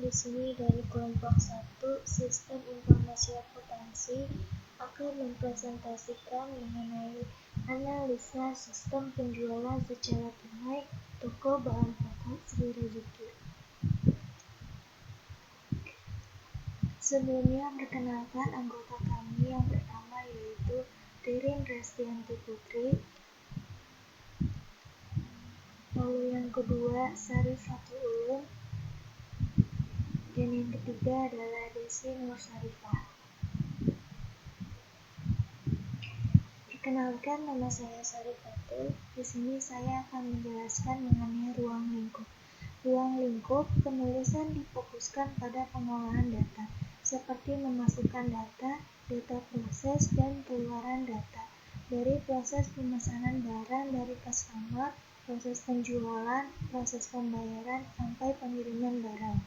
di sini dari kelompok 1 Sistem Informasi Akuntansi akan mempresentasikan mengenai analisa sistem penjualan secara tunai toko bahan pokok Sri Rezeki. Sebelumnya perkenalkan anggota kami yang pertama yaitu Ririn Restianti Putri, lalu yang kedua Sari Fatul Ulum, dan yang ketiga adalah Desi Nur Sarifah. Perkenalkan, nama saya Sari Fatul. Di sini saya akan menjelaskan mengenai ruang lingkup. Ruang lingkup penulisan difokuskan pada pengolahan data, seperti memasukkan data proses dan keluaran data, dari proses pemesanan barang dari customer, proses penjualan, proses pembayaran, sampai pengiriman barang.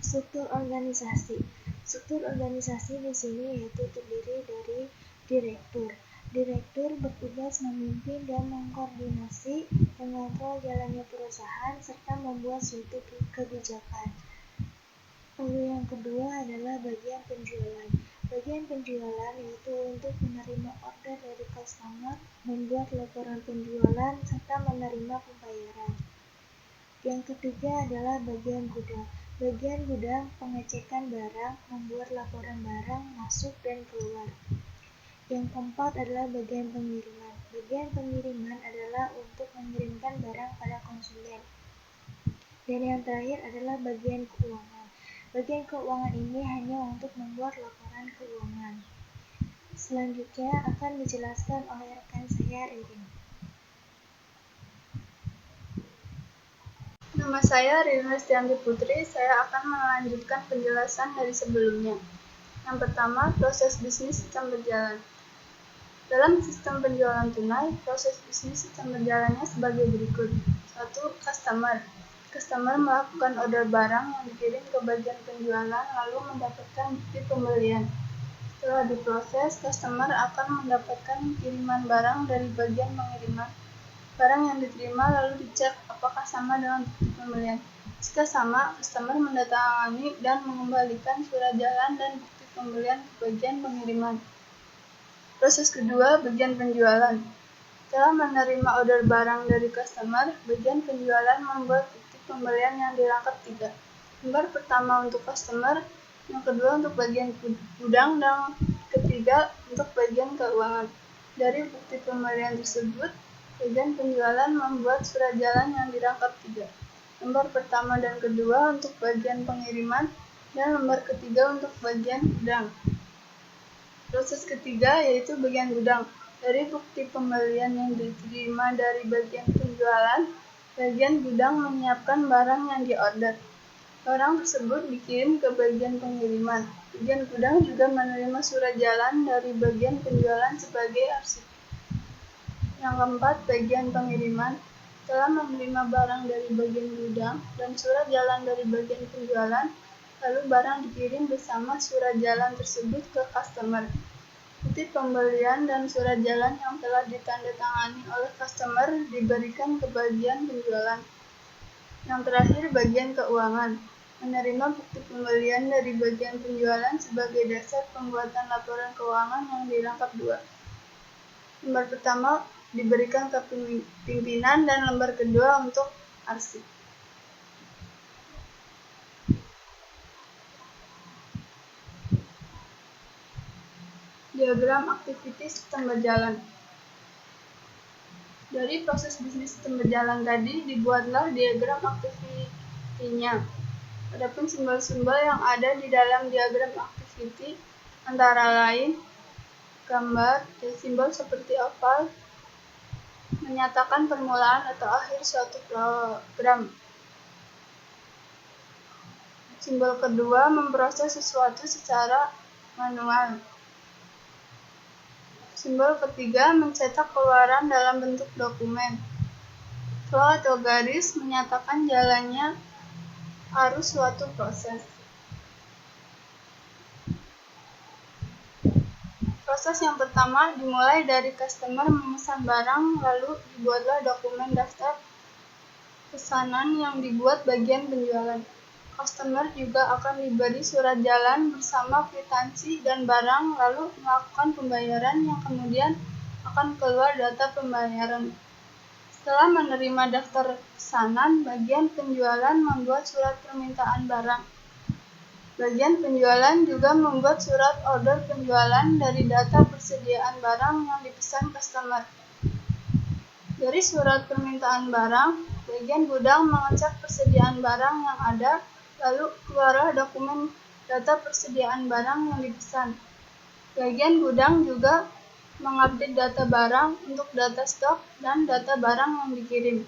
Struktur organisasi. Struktur organisasi di sini yaitu terdiri dari direktur. Direktur bertugas memimpin dan mengkoordinasi, mengontrol jalannya perusahaan, serta membuat suatu kebijakan. Lalu yang kedua adalah bagian penjualan. Bagian penjualan yaitu untuk menerima order dari customer, membuat laporan penjualan, serta menerima pembayaran. Yang ketiga adalah bagian gudang. Bagian gudang pengecekan barang, membuat laporan barang masuk dan keluar. Yang keempat adalah bagian pengiriman. Bagian pengiriman adalah untuk mengirimkan barang pada konsumen. Dan yang terakhir adalah bagian keuangan. Bagian keuangan ini hanya untuk membuat laporan keuangan. Selanjutnya akan dijelaskan oleh rekan saya, Ririn. Nama saya Ririn Restianti Putri. Saya akan melanjutkan penjelasan dari sebelumnya. Yang pertama, proses bisnis sistem berjalan. Dalam sistem penjualan tunai, proses bisnis sistem berjalannya sebagai berikut. 1. Customer. Customer melakukan order barang yang dikirim ke bagian penjualan lalu mendapatkan bukti pembelian. Setelah diproses, customer akan mendapatkan kiriman barang dari bagian pengiriman. Barang yang diterima lalu dicek apakah sama dengan bukti pembelian. Jika sama, customer menandatangani dan mengembalikan surat jalan dan bukti pembelian ke bagian pengiriman. Proses kedua, bagian penjualan. Setelah menerima order barang dari customer, bagian penjualan membuat bukti pembelian yang dirangkap 3. Lembar pertama untuk customer, yang kedua untuk bagian gudang, dan ketiga untuk bagian keuangan. Dari bukti pembelian tersebut, bagian penjualan membuat surat jalan yang dirangkap 3. Lembar pertama dan kedua untuk bagian pengiriman, dan lembar ketiga untuk bagian gudang. Proses ketiga yaitu bagian gudang. Dari bukti pembelian yang diterima dari bagian penjualan, bagian gudang menyiapkan barang yang diorder. Barang tersebut dikirim ke bagian pengiriman. Bagian gudang juga menerima surat jalan dari bagian penjualan sebagai arsip. Yang keempat, bagian pengiriman. Setelah menerima barang dari bagian gudang dan surat jalan dari bagian penjualan, lalu barang dikirim bersama surat jalan tersebut ke customer. Bukti pembelian dan surat jalan yang telah ditandatangani oleh customer diberikan ke bagian penjualan. Yang terakhir, bagian keuangan. Menerima bukti pembelian dari bagian penjualan sebagai dasar pembuatan laporan keuangan yang dirangkap 2. Lembar pertama diberikan ke pimpinan dan lembar kedua untuk arsip. Diagram aktiviti sistem berjalan. Dari proses bisnis sistem berjalan tadi, dibuatlah diagram aktivitinya. Adapun simbol-simbol yang ada di dalam diagram aktiviti antara lain gambar dan simbol seperti oval menyatakan permulaan atau akhir suatu program. Simbol kedua memproses sesuatu secara manual. Simbol ketiga mencetak keluaran dalam bentuk dokumen. Flow atau garis menyatakan jalannya arus suatu proses. Proses yang pertama dimulai dari customer memesan barang, lalu dibuatlah dokumen daftar pesanan yang dibuat bagian penjualan. Customer juga akan diberi surat jalan bersama kwitansi dan barang, lalu melakukan pembayaran yang kemudian akan keluar data pembayaran. Setelah menerima daftar pesanan, bagian penjualan membuat surat permintaan barang. Bagian penjualan juga membuat surat order penjualan dari data persediaan barang yang dipesan customer. Dari surat permintaan barang, bagian gudang mengecek persediaan barang yang ada, lalu keluarlah dokumen data persediaan barang yang dipesan. Bagian gudang juga mengupdate data barang untuk data stok dan data barang yang dikirim.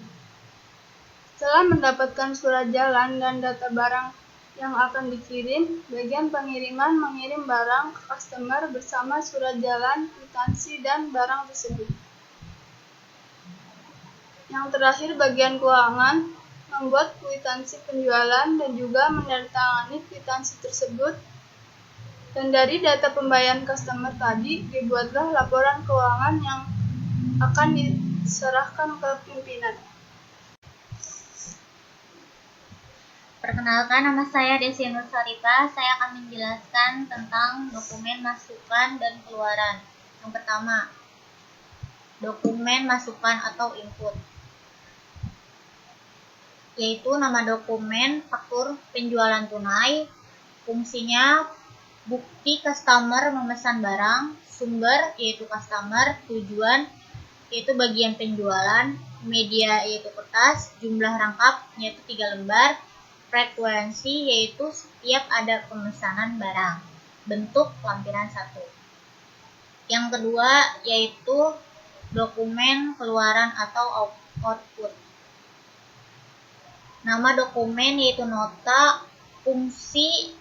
Setelah mendapatkan surat jalan dan data barang yang akan dikirim, bagian pengiriman mengirim barang ke customer bersama surat jalan, kwitansi, dan barang tersebut. Yang terakhir, bagian keuangan membuat kwitansi penjualan dan juga menandatangani kwitansi tersebut. Dan dari data pembayaran customer tadi, dibuatlah laporan keuangan yang akan diserahkan ke pimpinan. Perkenalkan, nama saya Desi Nur Sarifah. Saya akan menjelaskan tentang dokumen masukan dan keluaran. Yang pertama, dokumen masukan atau input, yaitu nama dokumen faktur penjualan tunai, fungsinya bukti customer memesan barang, sumber yaitu customer, tujuan yaitu bagian penjualan, media yaitu kertas, jumlah rangkap yaitu 3 lembar, frekuensi yaitu setiap ada pemesanan barang, bentuk lampiran 1. Yang kedua yaitu dokumen keluaran atau output. Nama dokumen yaitu nota, fungsi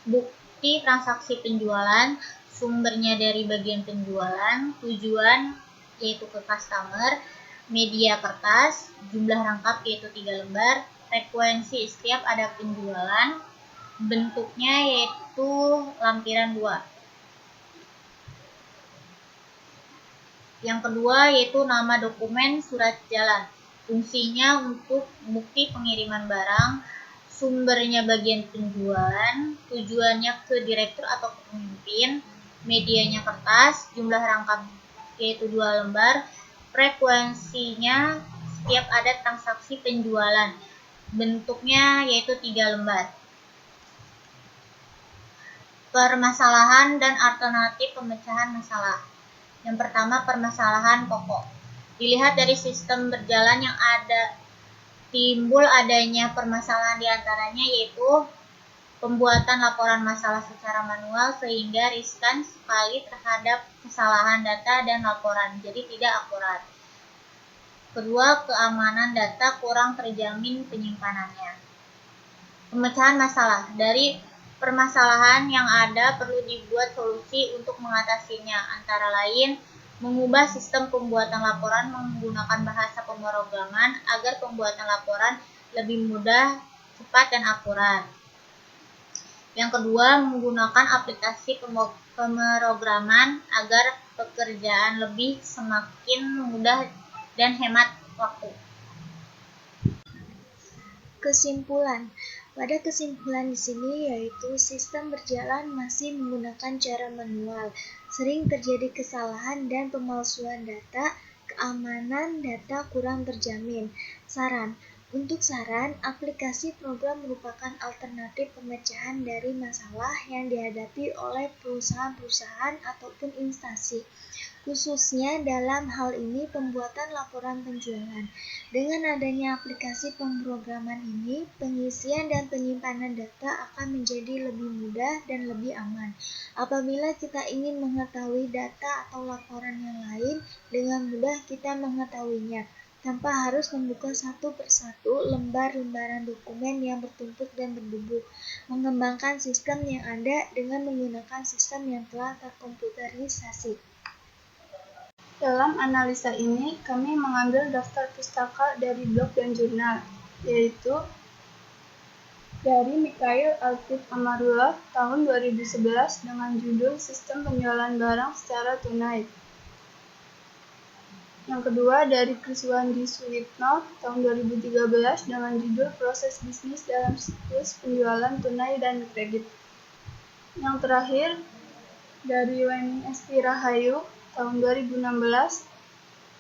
bukti transaksi penjualan, sumbernya dari bagian penjualan, tujuan yaitu ke customer, media kertas, jumlah rangkap yaitu 3 lembar, frekuensi setiap ada penjualan, bentuknya yaitu lampiran 2. Yang kedua yaitu nama dokumen surat jalan. Fungsinya untuk bukti pengiriman barang, sumbernya bagian penjualan, tujuannya ke direktur atau ke pemimpin, medianya kertas, jumlah rangkap yaitu 2 lembar, frekuensinya setiap ada transaksi penjualan, bentuknya yaitu 3 lembar. Permasalahan dan alternatif pemecahan masalah. Yang pertama, permasalahan pokok. Dilihat dari sistem berjalan yang ada, timbul adanya permasalahan diantaranya yaitu pembuatan laporan masalah secara manual sehingga riskan sekali terhadap kesalahan data dan laporan, jadi tidak akurat. Kedua, keamanan data kurang terjamin penyimpanannya. Pemecahan masalah. Dari permasalahan yang ada perlu dibuat solusi untuk mengatasinya, antara lain mengubah sistem pembuatan laporan menggunakan bahasa pemrograman agar pembuatan laporan lebih mudah, cepat, dan akurat. Yang kedua, menggunakan aplikasi pemrograman agar pekerjaan lebih semakin mudah dan hemat waktu. Kesimpulan. Pada kesimpulan di sini yaitu sistem berjalan masih menggunakan cara manual, sering terjadi kesalahan dan pemalsuan data, keamanan data kurang terjamin. Saran. Untuk saran, aplikasi program merupakan alternatif pemecahan dari masalah yang dihadapi oleh perusahaan-perusahaan ataupun instansi, khususnya dalam hal ini pembuatan laporan penjualan. Dengan adanya aplikasi pemrograman ini, pengisian dan penyimpanan data akan menjadi lebih mudah dan lebih aman. Apabila kita ingin mengetahui data atau laporan yang lain, dengan mudah kita mengetahuinya, tanpa harus membuka satu persatu lembar-lembaran dokumen yang bertumpuk dan berdebu. Mengembangkan sistem yang ada dengan menggunakan sistem yang telah terkomputerisasi. Dalam analisa ini, kami mengambil daftar pustaka dari blog dan jurnal, yaitu dari Mikhail Altif Amarullah tahun 2011 dengan judul Sistem Penjualan Barang Secara Tunai. Yang kedua dari Kriswandi Sulitno tahun 2013 dengan judul Proses Bisnis dalam Siklus Penjualan Tunai dan Kredit. Yang terakhir dari Weni Esti Rahayu tahun 2016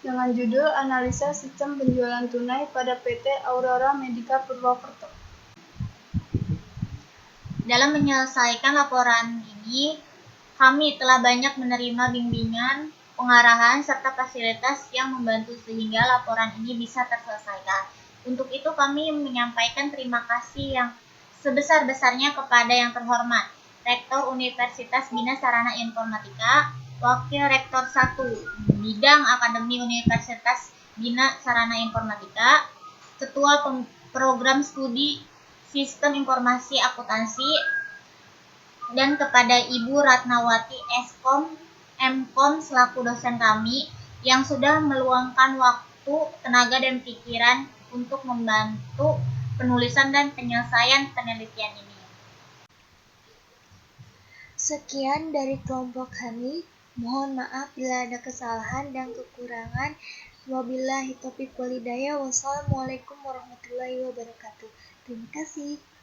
dengan judul Analisa Sistem Penjualan Tunai pada PT Aurora Medica Purwokerto. Dalam menyelesaikan laporan ini, kami telah banyak menerima bimbingan, pengarahan, serta fasilitas yang membantu sehingga laporan ini bisa terselesaikan. Untuk itu kami menyampaikan terima kasih yang sebesar-besarnya kepada yang terhormat Rektor Universitas Bina Sarana Informatika, Wakil Rektor 1 Bidang Akademi Universitas Bina Sarana Informatika, Ketua Program Studi Sistem Informasi Akuntansi, dan kepada Ibu Ratnawati Mkom selaku dosen kami yang sudah meluangkan waktu, tenaga, dan pikiran untuk membantu penulisan dan penyelesaian penelitian ini. Sekian dari kelompok kami. Mohon maaf bila ada kesalahan dan kekurangan. Wabillahi taufiq wal hidayah. Wassalamualaikum warahmatullahi wabarakatuh. Terima kasih.